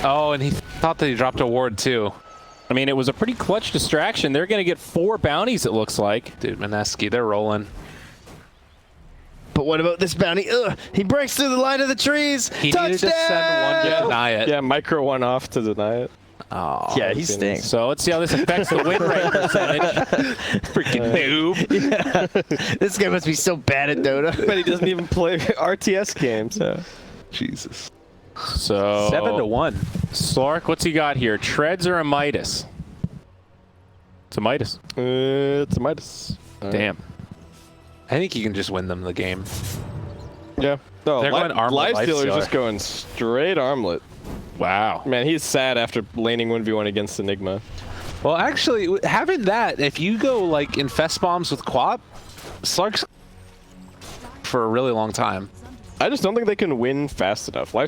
Oh, and he thought that he dropped a ward too. I mean, it was a pretty clutch distraction. They're going to get 4 bounties, it looks like. Dude, Mineski, they're rolling. But what about this bounty? Ugh, he breaks through the line of the trees. He Touchdown! needed to send one to deny it. Yeah, micro one off to deny it. Oh, Yeah, he stinks. So let's see how this affects the win rate percentage. freaking noob. Yeah. This guy must be so bad at Dota. But he doesn't even play RTS games. Jesus. So 7-1. Slark, what's he got here? Treads or a Midas? It's a Midas. It's a Midas. Damn. I think you can just win them the game. Yeah. No, They're going armlet Lifestealer's Lifestealer. just going straight armlet. Wow. Man, he's sad after laning 1v1 against Enigma. Well, actually, having that, if you go like infest bombs with Quap, Slark's for a really long time. I just don't think they can win fast enough. I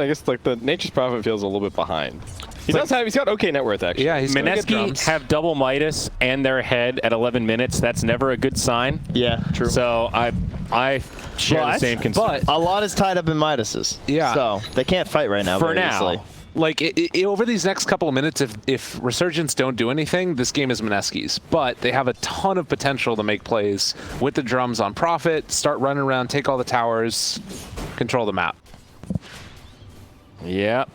guess like the Nature's Prophet feels a little bit behind. He's got okay net worth actually. Yeah, he's gonna get Mineski drums. have double Midas and they're ahead at 11 minutes. That's never a good sign. Yeah, true. So I share the same concern. But A lot is tied up in Midas's. Yeah. So they can't fight right now. For very now. easily. like over these next couple of minutes, if Resurgence don't do anything, this game is Mineski's. But they have a ton of potential to make plays with the drums on Prophet, start running around, take all the towers, control the map. Yeah.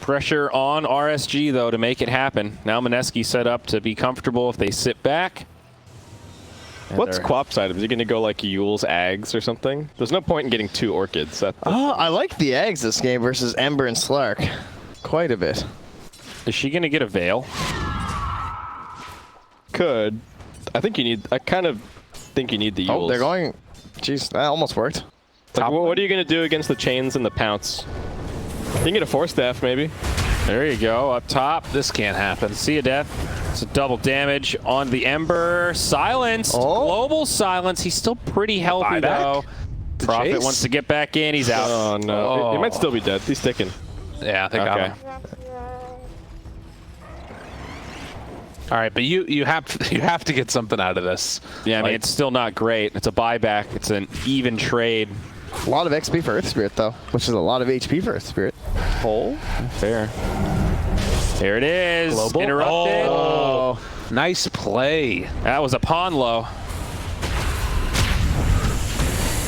Pressure on RSG, though, to make it happen. Now Mineski set up to be comfortable if they sit back. And What's Quap's item? Is he going to go like Yule's Ags or something? There's no point in getting 2 Orchids. Oh, I like the eggs this game versus Ember and Slark. Quite a bit. Is she going to get a Veil? Could. I kind of think you need the Yules. Oh, they're going. Jeez, that almost worked. Like, what are you going to do against the chains and the pounce? You can get a Force Staff, maybe. There you go, up top. This can't happen. See a death. It's a double damage on the Ember. Silenced. Oh. Global silence. He's still pretty healthy, Buyback? though. The Prophet chase? wants to get back in. He's out. Oh, no. Oh. He might still be dead. He's sticking. Yeah, they got Okay. him. All right, but you have to get something out of this. Yeah, I mean, Like, it's still not great. It's a buyback. It's an even trade. A lot of XP for Earth Spirit, though, which is a lot of HP for Earth Spirit. Hole? Fair. There it is. Global? Interrupted. Oh, nice play. That was a pawn low.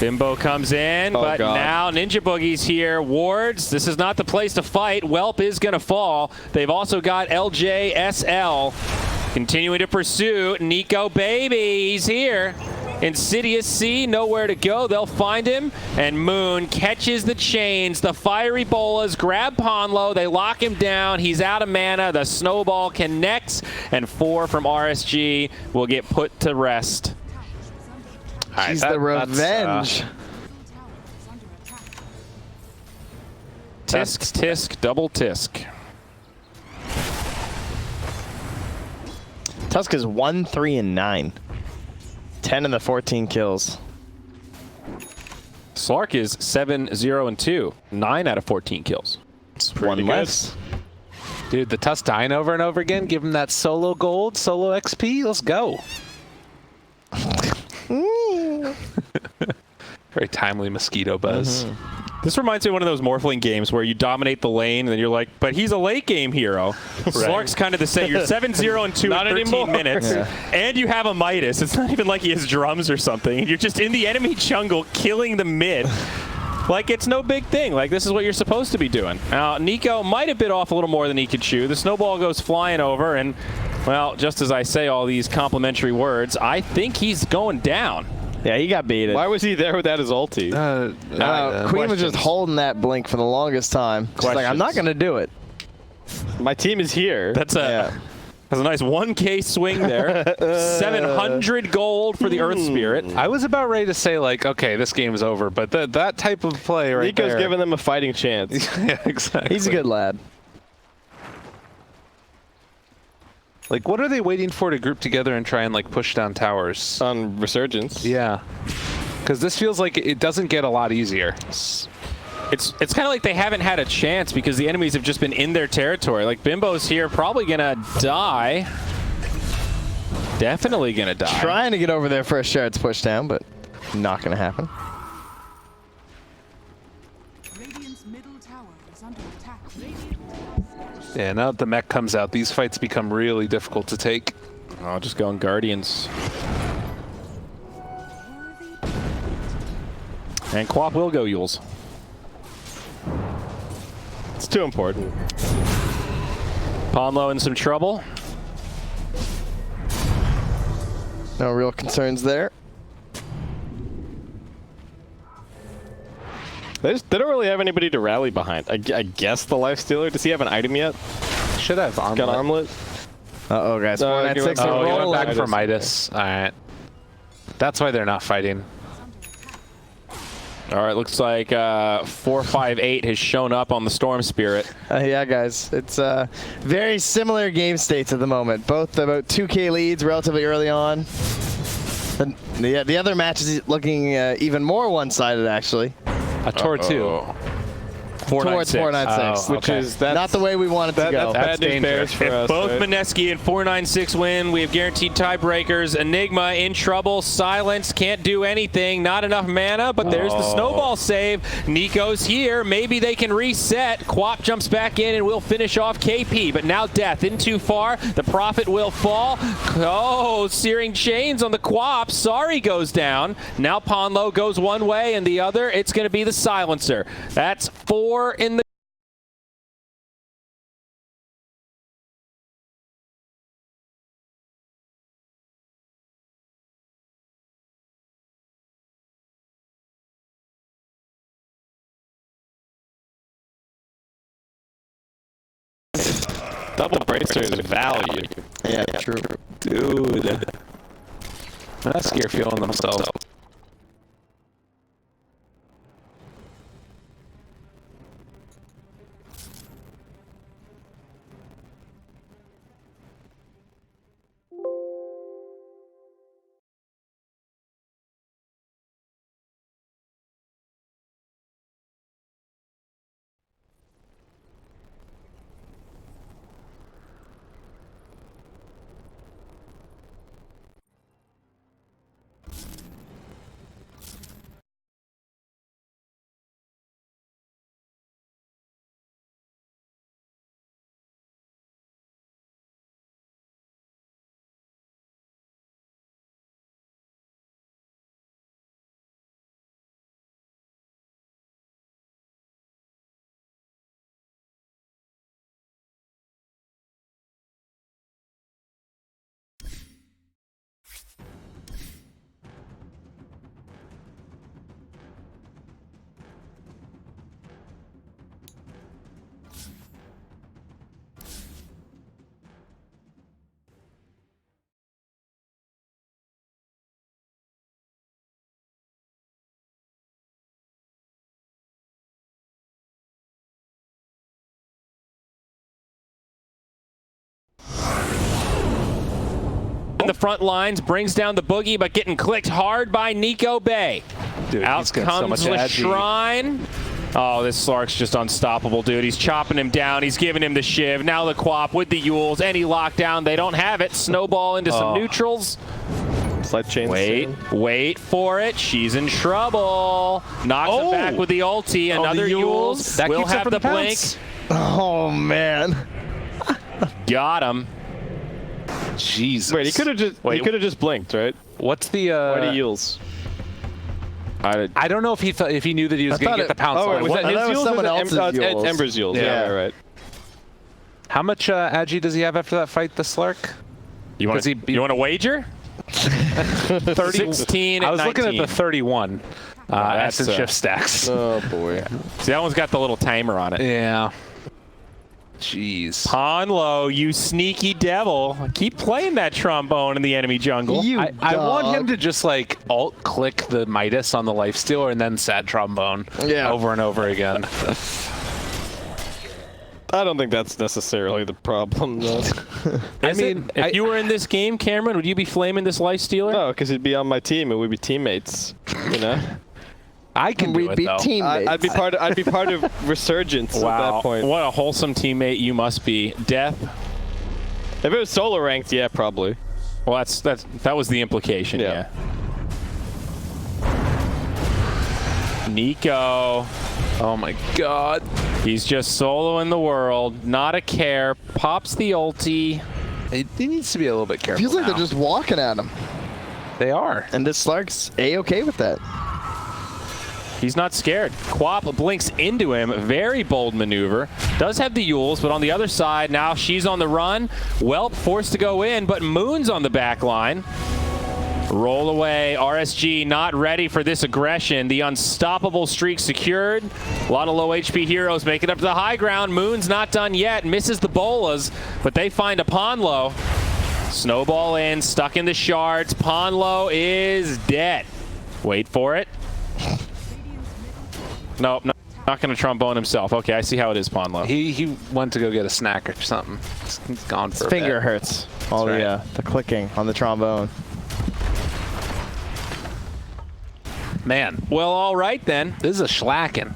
Bimbo comes in, but God. now Ninja Boogie's here. Wards, this is not the place to fight. Whelp is going to fall. They've also got LJSL continuing to pursue. Nico Baby, he's here. Insidious C, nowhere to go. They'll find him. And Moon catches the chains. The fiery bolas grab Ponlo. They lock him down. He's out of mana. The snowball connects. And 4 from RSG will get put to rest. All right, She's the revenge. Tisk, tisk, double tisk. Tusk is 1, 3, and 9. 10 in the 14 kills. Slark is 7, 0, and 2. 9 out of 14 kills. It's one less. Dude, the Tusk dying over and over again, give him that solo gold, solo XP. Let's go. Very timely mosquito buzz. This reminds me of one of those Morphling games where you dominate the lane and then you're like, but he's a late game hero. Slark's kind of the same. You're 7, 0, and 2 Not in 13 anymore. minutes. Yeah. And you have a Midas. It's not even like he has drums or something. You're just in the enemy jungle killing the mid. Like, it's no big thing. Like, this is what you're supposed to be doing. Now, Nico might have bit off a little more than he could chew. The snowball goes flying over, and, well, just as I say all these complimentary words, I think he's going down. Yeah, he got baited. Why was he there with that as ulti? Queen was just holding that blink for the longest time. She's like, I'm not going to do it. My team is here. That's a nice 1K swing there. 700 gold for the Earth Spirit. I was about ready to say, like, okay, this game's over, but that type of play right Nico's there. giving them a fighting chance. Yeah, exactly. He's a good lad. Like, what are they waiting for to group together and try and, like, push down towers? On Resurgence. Yeah. Because this feels like it doesn't get a lot easier. It's kind of like they haven't had a chance because the enemies have just been in their territory. Like, Bimbo's here, probably going to die. Definitely going to die. Trying to get over there for a shard's push down, but not going to happen. Radiant's middle tower is under attack. Radiant Yeah, now that the mech comes out, these fights become really difficult to take. I'll just go on Guardians. And Quap will go Yules. It's too important. Ponlo in some trouble. No real concerns there. They don't really have anybody to rally behind. I guess the Lifestealer. Does he have an item yet? Should have armlet. Got armlet? Uh-oh, guys. 496 Oh, he went rolling. back for Midas. All right. That's why they're not fighting. All right, looks like 458 has shown up on the Storm Spirit. Yeah, guys. It's very similar game states at the moment. Both about 2K leads relatively early on. The other match is looking even more one-sided, actually. A Tor 2. 496. Towards 496. Oh, Which is not the way we want it to go. That's bad news bears for us. Both right? Mineski and 496 win. We have guaranteed tiebreakers. Enigma in trouble. Silence can't do anything. Not enough mana, but there's the snowball save. Nico's here. Maybe they can reset. Quap jumps back in and will finish off KP. But now Death in too far. The Prophet will fall. Oh, Searing Chains on the Quap. Sorry goes down. Now Ponlo goes one way and the other. It's going to be the Silencer. That's 4 in the Double bracer is value. Yeah, true. Dude. That's scare feeling themselves. in the front lines, brings down the Boogie, but getting clicked hard by Nico Bay. Dude, Out comes the Shrine. Oh, this Slark's just unstoppable, dude. He's chopping him down. He's giving him the Shiv. Now the Quap with the Yules. Any lockdown. They don't have it. Snowball into some neutrals. Slide chain. Wait for it. She's in trouble. Knocks him back with the ulti. Another Yules. That will have the blink. Oh, man. Got him. Jesus. Wait, he could have just blinked, right? What's the Why do Yules? I don't know if he thought, if he knew that he was going to get the pounce. Oh, wait, was that his Yules? someone else's Yules. Ember's Yules. Yeah, right. How much agi does he have after that fight, the Slark? You want to wager? 16 and I was 19. looking at the 31 acid shift stacks. Oh boy. See, that one's got the little timer on it. Yeah. Jeez. Ponlo, you sneaky devil. Keep playing that trombone in the enemy jungle. I want him to just like alt-click the Midas on the Lifestealer and then sad trombone over and over again. I don't think that's necessarily the problem, though. If you were in this game, Cameron, would you be flaming this Lifestealer? No, because he'd be on my team and we'd be teammates. You know. I can do it, though. Teammates. I'd be part of Resurgence at that point. What a wholesome teammate you must be. Death. If it was solo ranked, yeah, probably. Well, that was the implication. Yeah. Nico. Oh my God. He's just soloing the world, not a care. Pops the ulti. He needs to be a little bit careful. Feels like now. they're just walking at him. They are. And this Slark's A-okay with that. He's not scared. Quap blinks into him. Very bold maneuver. Does have the Yules, but on the other side, now she's on the run. Whelp forced to go in, but Moon's on the back line. Roll away. RSG not ready for this aggression. The unstoppable streak secured. A lot of low HP heroes make it up to the high ground. Moon's not done yet. Misses the bolas, but they find a Ponlo. Snowball in, stuck in the shards. Ponlo is dead. Wait for it. Nope, not going to trombone himself. Okay, I see how it is, Ponlo. He went to go get a snack or something. He's gone for His a finger bit. hurts. All That's the clicking on the trombone. Man, Well, all right then. this is a schlacken.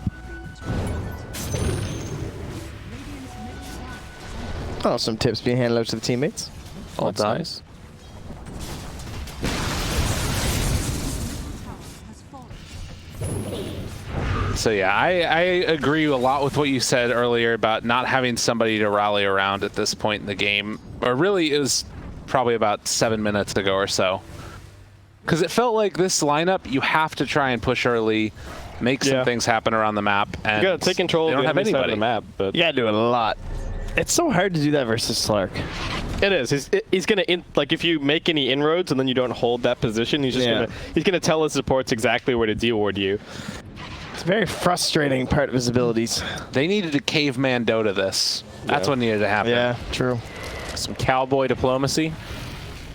Oh, some tips being handed out to the teammates. Well That's done. nice. So yeah, I agree a lot with what you said earlier about not having somebody to rally around at this point in the game. Or really, it was probably about 7 minutes ago or so. Because it felt like this lineup, you have to try and push early, make some things happen around the map, and You gotta take control they of don't the have enemy side of anybody. the map, but You gotta do it a lot. It's so hard to do that versus Slark. it is. He's gonna like if you make any inroads and then you don't hold that position, he's just gonna tell his supports exactly where to de-ward you. It's a very frustrating part of his abilities. They needed to caveman Dota this. That's what needed to happen. Yeah, true. Some cowboy diplomacy.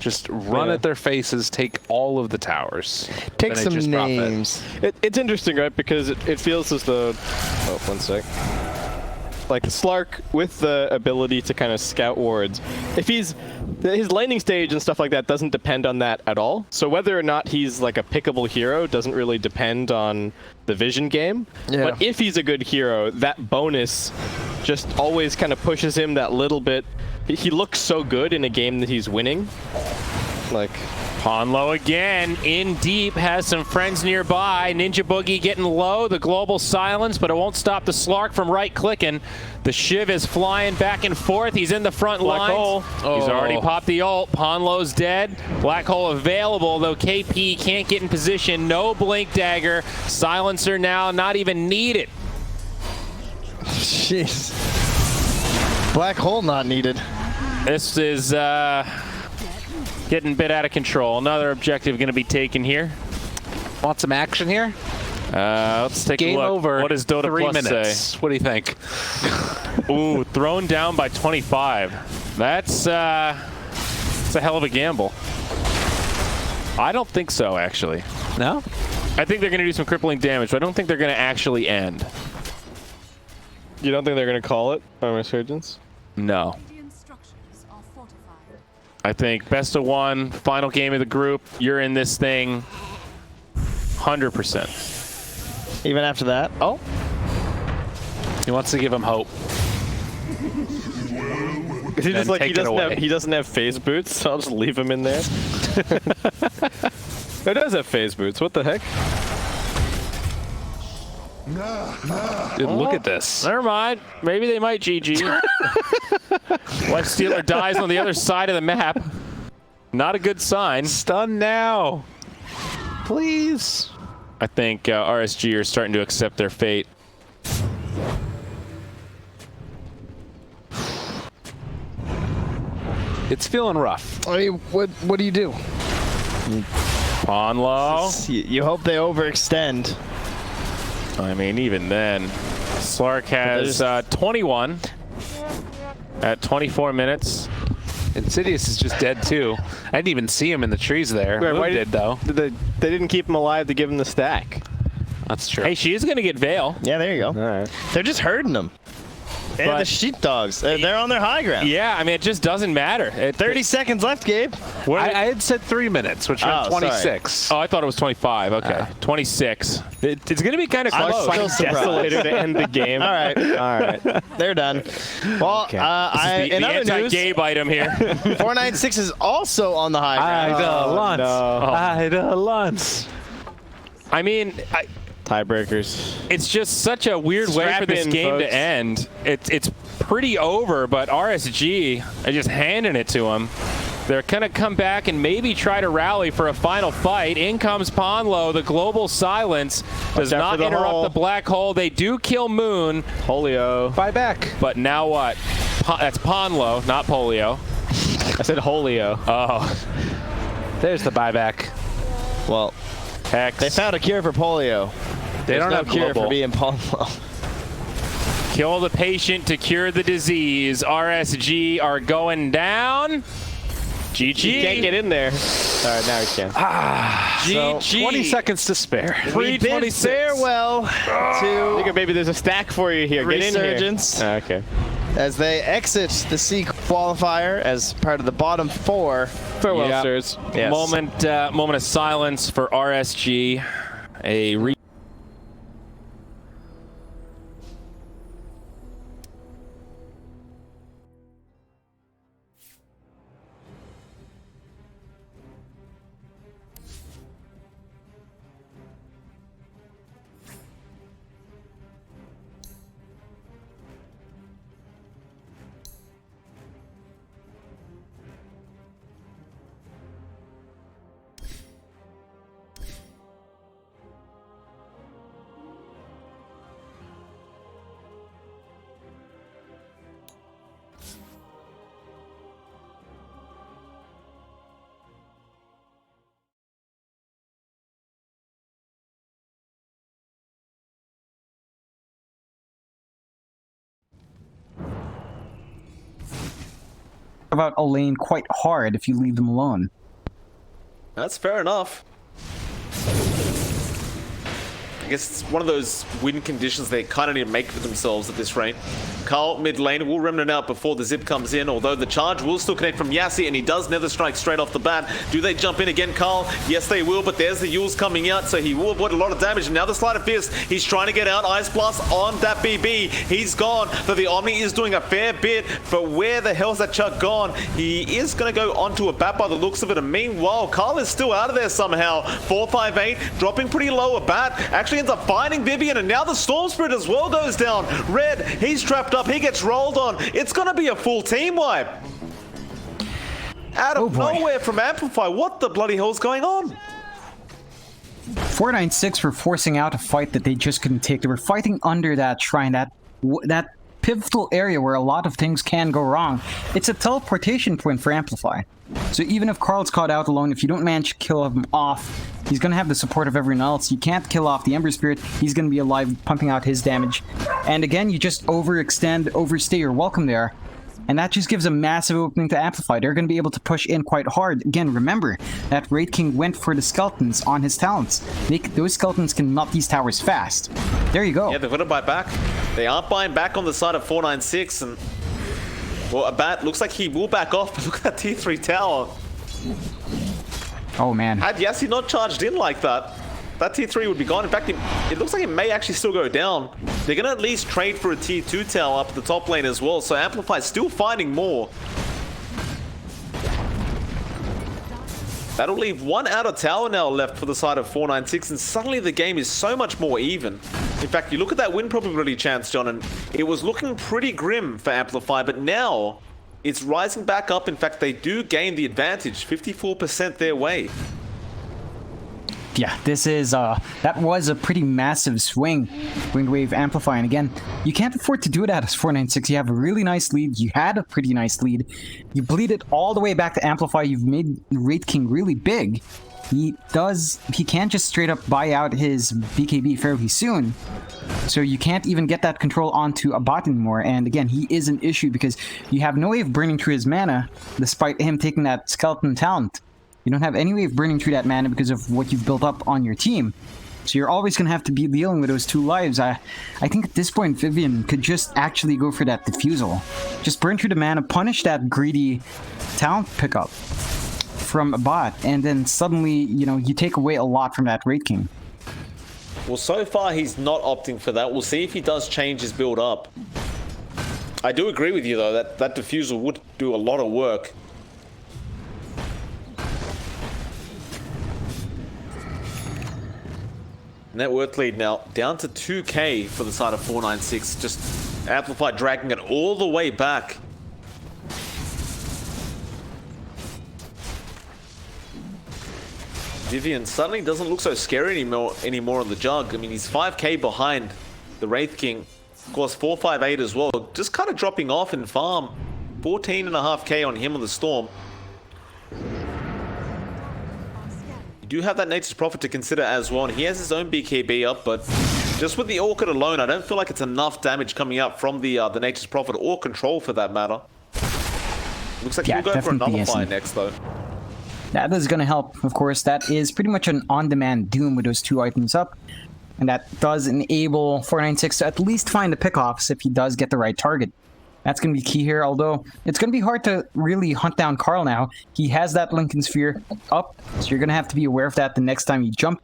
Just run at their faces, take all of the towers. Take Then some just profit. names. It's interesting, right? Because it feels as though. Oh, 1 sec. Like Slark with the ability to kind of scout wards. If his landing stage and stuff like that doesn't depend on that at all. So whether or not he's like a pickable hero doesn't really depend on the vision game. Yeah. But if he's a good hero, that bonus just always kind of pushes him that little bit. He looks so good in a game that he's winning. Like. Ponlo again, in deep, has some friends nearby. Ninja Boogie getting low, the global silence, but it won't stop the Slark from right-clicking. The Shiv is flying back and forth. He's in the front Black lines. hole. He's already popped the ult. Ponlo's dead. Black hole available, though KP can't get in position. No blink dagger. Silencer now, not even needed. Jeez. Black hole not needed. This is getting a bit out of control. Another objective going to be taken here. Want some action here? Let's take Game a look. over. What does Dota 3 Plus minutes. What do you think? say? Ooh, thrown down by 25. That's a hell of a gamble. I don't think so, actually. No? I think they're going to do some crippling damage, but I don't think they're going to actually end. You don't think they're gonna call it on Resurgence? No. I think best of one, final game of the group. You're in this thing 100%. Even after that. Oh. He wants to give him hope. Is he just like take it away. he doesn't have phase boots, so I'll just leave him in there. It does have phase boots. What the heck? Dude, look at this. Never mind. Maybe they might GG. Lifestealer dies on the other side of the map. Not a good sign. Stun now. Please. I think RSG are starting to accept their fate. It's feeling rough. I mean, what do you do? Ponlo. You hope they overextend. I mean, even then, Slark has 21 at 24 minutes. Insidious is just dead too. I didn't even see him in the trees there. Wait, Moon why did though. They didn't keep him alive to give him the stack. That's true. Hey, she is going to get Veil. Yeah, there you go. All right. They're just herding them. And But- the sheepdogs. They're on their high ground. Yeah, I mean, it just doesn't matter. 30 seconds left, Gabe. I had said 3 minutes, which meant Oh, 26. Oh, I thought it was 25. Okay, 26. It's going to be kind of I'm close. still surprised. Desolator to end the game. All right. All right. They're done. Well, The in other news, anti-Gabe item here. 496 is also on the high ground. Idolance. no. Idolance. I mean, Tiebreakers. It's just such a weird way Strap for this in, game folks. to end. It's pretty over, but RSG are just handing it to him. They're going to come back and maybe try to rally for a final fight. In comes Ponlo. The global silence does not interrupt the black hole. They do kill Moon. Polio. Buy back. But now what? That's Ponlo, not Polio. I said Holio. Oh. There's the buyback. Well, Hex. they found a cure for polio. They don't no have cure global. for being Ponlo. Kill the patient to cure the disease. RSG are going down. GG. He can't get in there. All right, now he can. GG. 20 seconds to spare. We bid farewell to Nigga, baby, there's a stack for you here. Get in here. Resurgence Okay. as they exit the C qualifier as part of the bottom 4. Farewell, Yep. sirs. Yes. Moment of silence for RSG. About a lane quite hard if you leave them alone. That's fair enough. I guess it's one of those win conditions they kind of need to make for themselves at this rate. Carl, mid lane, will remnant out before the zip comes in, although the charge will still connect from Yassi, and he does nether strike straight off the bat. Do they jump in again, Carl? Yes, they will, but there's the Yules coming out, so he will avoid a lot of damage. And now the Sleight of Fist, he's trying to get out. Ice Blast on that BB. He's gone, but the Omni is doing a fair bit. But where the hell's that Chuck gone? He is going to go onto a bat by the looks of it, and meanwhile, Carl is still out of there somehow. 458, dropping pretty low a bat. Actually ends up finding Vivian, and now the Storm Spirit as well goes down. Red, he's trapped up. He gets rolled on. It's going to be a full team wipe. Out of nowhere from AMPLFY. What the bloody hell's going on? 496 were forcing out a fight that they just couldn't take. They were fighting under that shrine, that pivotal area where a lot of things can go wrong. It's a teleportation point for AMPLFY. So even if Carl's caught out alone, if you don't manage to kill him off, he's going to have the support of everyone else. You can't kill off the Ember Spirit. He's going to be alive, pumping out his damage. And again, you just overextend, overstay your welcome there. And that just gives a massive opening to AMPLFY. They're going to be able to push in quite hard. Again, remember that Raid King went for the skeletons on his talents. Those skeletons can nut these towers fast. There you go. Yeah, they're going to buy back. They aren't buying back on the side of 496, and well, a bat looks like he will back off, but look at that T3 tower. Oh man. Had Yassi not charged in like that, that T3 would be gone. In fact, it looks like it may actually still go down. They're going to at least trade for a T2 tower up at the top lane as well, so AMPLFY is still finding more. That'll leave one outer tower now left for the side of 496, and suddenly the game is so much more even. In fact, you look at that win probability chance, John, and it was looking pretty grim for AMPLFY, but now it's rising back up. In fact, they do gain the advantage, 54% their way. Yeah, this is, that was a pretty massive swing. Wind Wave AMPLFY, and again, you can't afford to do that as 496. You have a really nice lead. You had a pretty nice lead. You bleed it all the way back to AMPLFY. You've made Raid King really big. He can't just straight up buy out his BKB fairly soon. So you can't even get that control onto a bot anymore. And again, he is an issue because you have no way of burning through his mana, despite him taking that skeleton talent. You don't have any way of burning through that mana because of what you've built up on your team. So you're always going to have to be dealing with those 2 lives. I think at this point, Vivian could just actually go for that Diffusal. Just burn through the mana, punish that greedy talent pickup from a bot, and then suddenly, you know, you take away a lot from that Raid King. Well, so far he's not opting for that. We'll see if he does change his build up. I do agree with you, though, that that Diffusal would do a lot of work. Net worth lead now down to 2K for the side of 496. Just AMPLFY dragging it all the way back. Vivian suddenly doesn't look so scary anymore on the jug. I mean, he's 5K behind the Wraith King. Of course, 458 as well. Just kind of dropping off in farm. 14.5K on him on the Storm. You do have that Nature's Prophet to consider as well, and he has his own BKB up, but just with the Orchid alone, I don't feel like it's enough damage coming up from the Nature's Prophet or Control for that matter. Looks like he'll go for another fire next though. That is going to help, of course. That is pretty much an on-demand Doom with those 2 items up. And that does enable 496 to at least find the pickoffs if he does get the right target. That's going to be key here, although it's going to be hard to really hunt down Carl now. He has that Lincoln Sphere up, so you're going to have to be aware of that the next time you jump.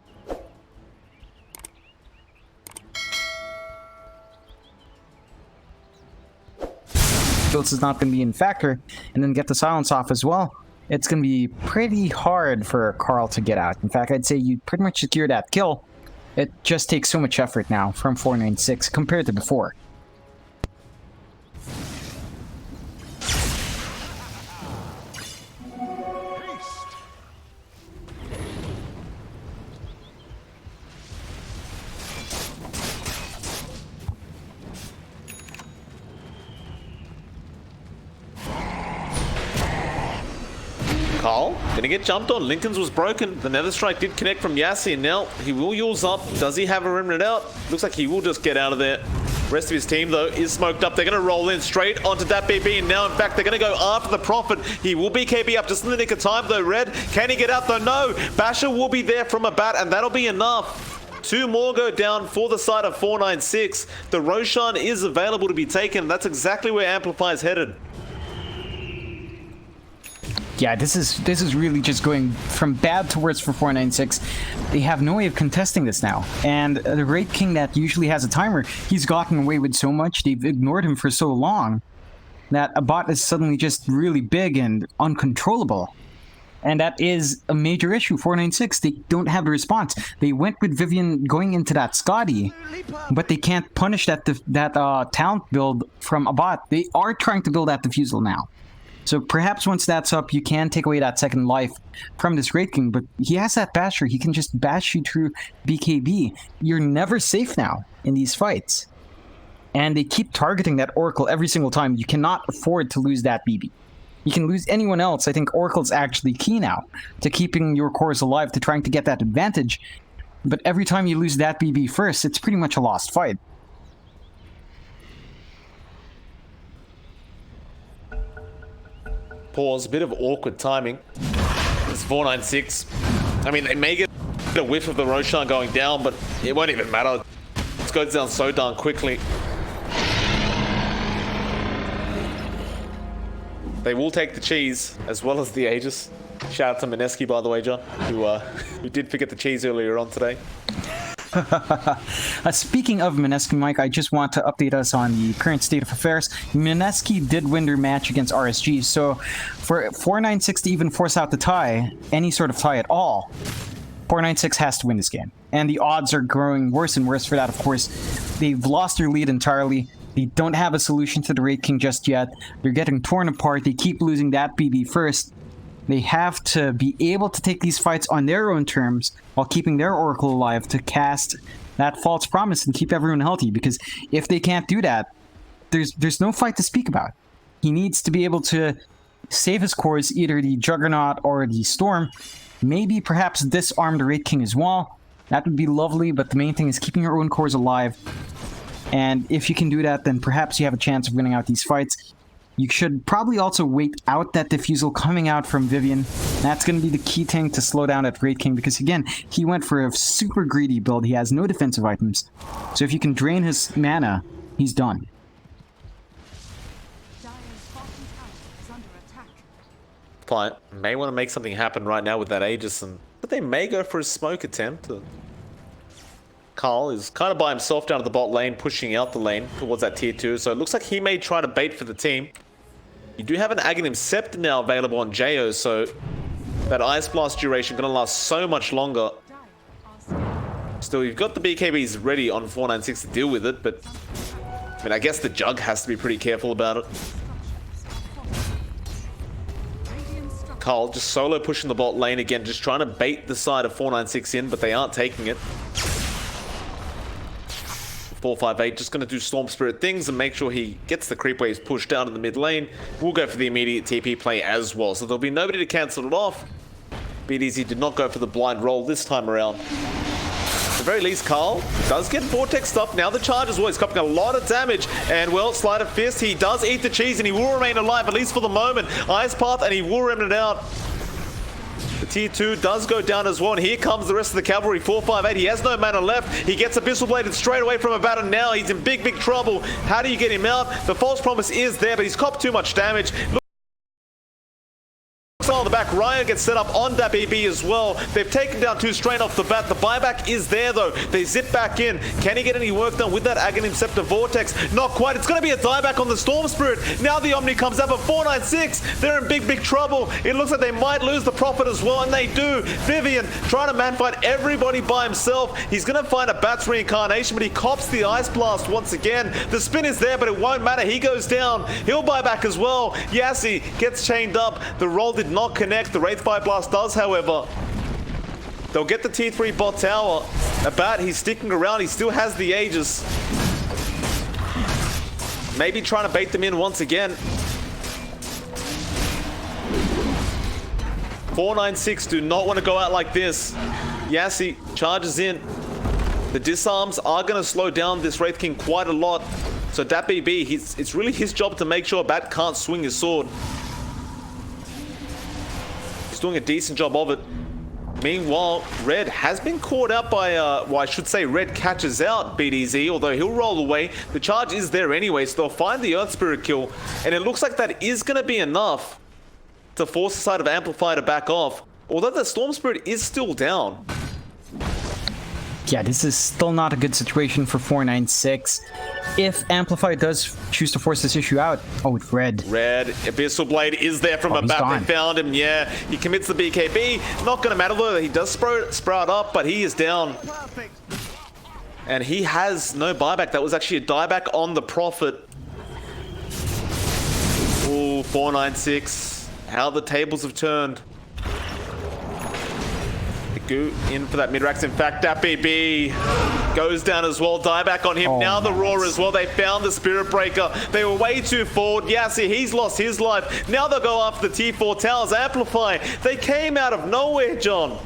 Builds is not going to be in factor, and then get the silence off as well. It's going to be pretty hard for Carl to get out. In fact, I'd say you pretty much secure that kill. It just takes so much effort now from 496 compared to before. Carl, gonna get jumped on. Lincoln's was broken. The Nether Strike did connect from Yassi, and now he will use up. Does he have a remnant out? Looks like he will just get out of there. Rest of his team, though, is smoked up. They're gonna roll in straight onto that BB, and now, in fact, they're gonna go after the Prophet. He will be KB up just in the nick of time, though. Red, can he get out, though? No. Basher will be there from a bat, and that'll be enough. 2 more go down for the side of 496. The Roshan is available to be taken. That's exactly where AMPLFY is headed. Yeah, this is really just going from bad to worse for 496. They have no way of contesting this now. And the Wraith King that usually has a timer, he's gotten away with so much, they've ignored him for so long, that a bot is suddenly just really big and uncontrollable. And that is a major issue. 496, they don't have a response. They went with Vivian going into that Scotty, but they can't punish that talent build from a bot. They are trying to build that Diffusal now. So perhaps once that's up, you can take away that second life from this Wraith King, but he has that basher. He can just bash you through BKB. You're never safe now in these fights. And they keep targeting that Oracle every single time. You cannot afford to lose that BB. You can lose anyone else. I think Oracle's actually key now to keeping your cores alive, to trying to get that advantage. But every time you lose that BB first, it's pretty much a lost fight. Pause, a bit of awkward timing. It's 496. I mean, they may get a whiff of the Roshan going down, but it won't even matter. It goes down so darn quickly. They will take the cheese, as well as the Aegis. Shout out to Mineski, by the way, John, who did forget the cheese earlier on today. Speaking of Mineski, Mike, I just want to update us on the current state of affairs. Mineski did win their match against RSG, so for 496 to even force out the tie, any sort of tie at all, 496 has to win this game. And the odds are growing worse and worse for that, of course. They've lost their lead entirely. They don't have a solution to the Wraith King just yet. They're getting torn apart. They keep losing that BB first. They have to be able to take these fights on their own terms while keeping their Oracle alive to cast that false promise and keep everyone healthy. Because if they can't do that, there's no fight to speak about. He needs to be able to save his cores, either the Juggernaut or the Storm. Maybe perhaps disarm the Wraith King as well. That would be lovely, but the main thing is keeping your own cores alive. And if you can do that, then perhaps you have a chance of winning out these fights. You should probably also wait out that Diffusal coming out from Vivian. That's going to be the key thing to slow down that Wraith King, because again, he went for a super greedy build. He has no defensive items. So if you can drain his mana, he's done. Fine. May want to make something happen right now with that Aegis, but they may go for a smoke attempt. Carl is kind of by himself down at the bot lane, pushing out the lane towards that tier 2, so it looks like he may try to bait for the team. You do have an AMPLFY now available on JO, so that Ice Blast duration going to last so much longer. Still, you've got the BKBs ready on 496 to deal with it, but I mean, I guess the Jug has to be pretty careful about it. Carl just solo pushing the bot lane again, just trying to bait the side of 496 in, but they aren't taking it. 458 just going to do Storm Spirit things and make sure he gets the creep waves pushed down in the mid lane. We'll go for the immediate TP play as well, so there'll be nobody to cancel it off. BDZ did not go for the blind roll this time around. At the very least, Carl does get Vortex up. Now the charge as well. He's copying a lot of damage. And, well, Sleight of Fist, he does eat the cheese and he will remain alive, at least for the moment. Ice Path, and he will remnant out. The tier 2 does go down as well, and here comes the rest of the cavalry. 458, he has no mana left. He gets Abyssal Bladed straight away from a battle. Now he's in big, big trouble. How do you get him out? The False Promise is there, but he's copped too much damage. On the back, Ryan gets set up on that BB as well. They've taken down 2 straight off the bat. The buyback is there though. They zip back in. Can he get any work done with that INTERCEPTOR Vortex? Not quite. It's going to be a dieback on the Storm Spirit. Now the Omni comes up at 496. They're in big, big trouble. It looks like they might lose the Prophet as well, and they do. Vivian trying to man-fight everybody by himself. He's going to find a Bat's Reincarnation, but he cops the Ice Blast once again. The spin is there, but it won't matter. He goes down. He'll buy back as well. Yassi gets chained up. The roll did not connect. The Wraith Fire Blast does, however. They'll get the tier 3 bot tower. A Bat, he's sticking around. He still has the Aegis. Maybe trying to bait them in once again. 496 do not want to go out like this. Yassi charges in. The disarms are going to slow down this Wraith King quite a lot. So that BB, it's really his job to make sure Bat can't swing his sword. Doing a decent job of it. Meanwhile, Red has been caught out by, well, I should say Red catches out BDZ, although he'll roll away. The charge is there anyway, so they'll find the Earth Spirit kill, and it looks like that is going to be enough to force the side of AMPLFY to back off, although the Storm Spirit is still down. Yeah, this is still not a good situation for 496. If AMPLFY does choose to force this issue out, oh, with Red. Abyssal Blade is there from a bat. Gone. They found him, yeah. He commits the BKB. Not going to matter though. He does sprout up, but he is down. And he has no buyback. That was actually a dieback on the Prophet. Ooh, 496. How the tables have turned. Go in for that mid-racks. In fact, that BB goes down as well. Dieback on him. Now the Roar as well. They found the Spirit Breaker. They were way too forward. Yassi, he's lost his life. Now they'll go after the T4 towers. AMPLFY. They came out of nowhere, John.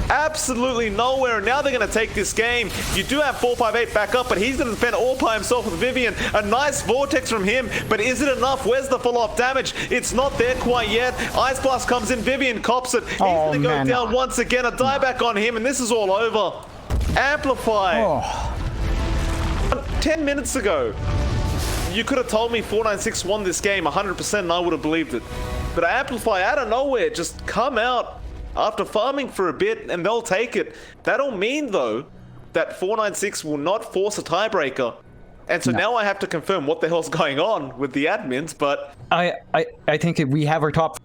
Absolutely nowhere, and now they're going to take this game. You do have 458 back up, but he's going to defend all by himself with Vivian. A nice Vortex from him, but is it enough? Where's the follow-up damage? It's not there quite yet. Ice Blast comes in, Vivian cops it. He's going to go down once again. A dieback on him, and this is all over. AMPLFY. 10 minutes ago, you could have told me 496 won this game 100%, and I would have believed it. But AMPLFY, out of nowhere, just come out after farming for a bit, and they'll take it. That'll mean, though, that 496 will not force a tiebreaker. And so now I have to confirm what the hell's going on with the admins, but... I think we have our top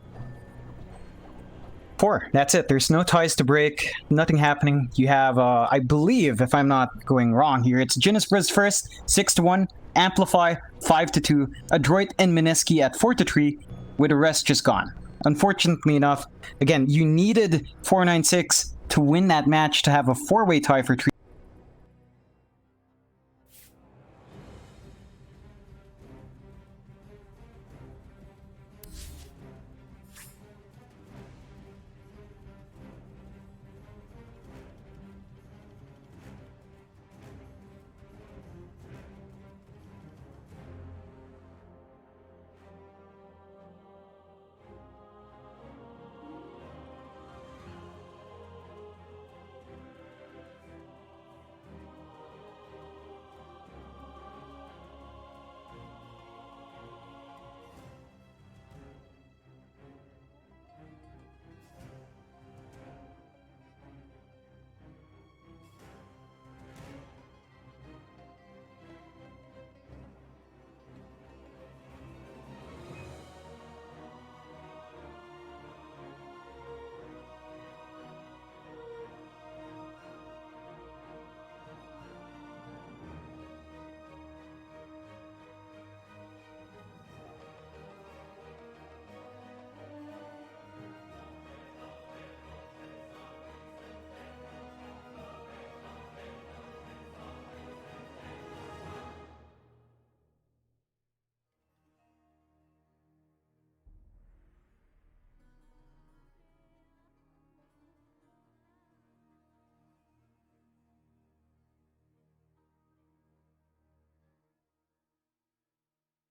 4. That's it. There's no ties to break. Nothing happening. You have, I believe, if I'm not going wrong here, it's Ginisbris first, 6-1, AMPLFY, 5-2, Adroit and Mineski at 4-3, with the rest just gone. Unfortunately enough, again, you needed 496 to win that match to have a 4-way tie for 3.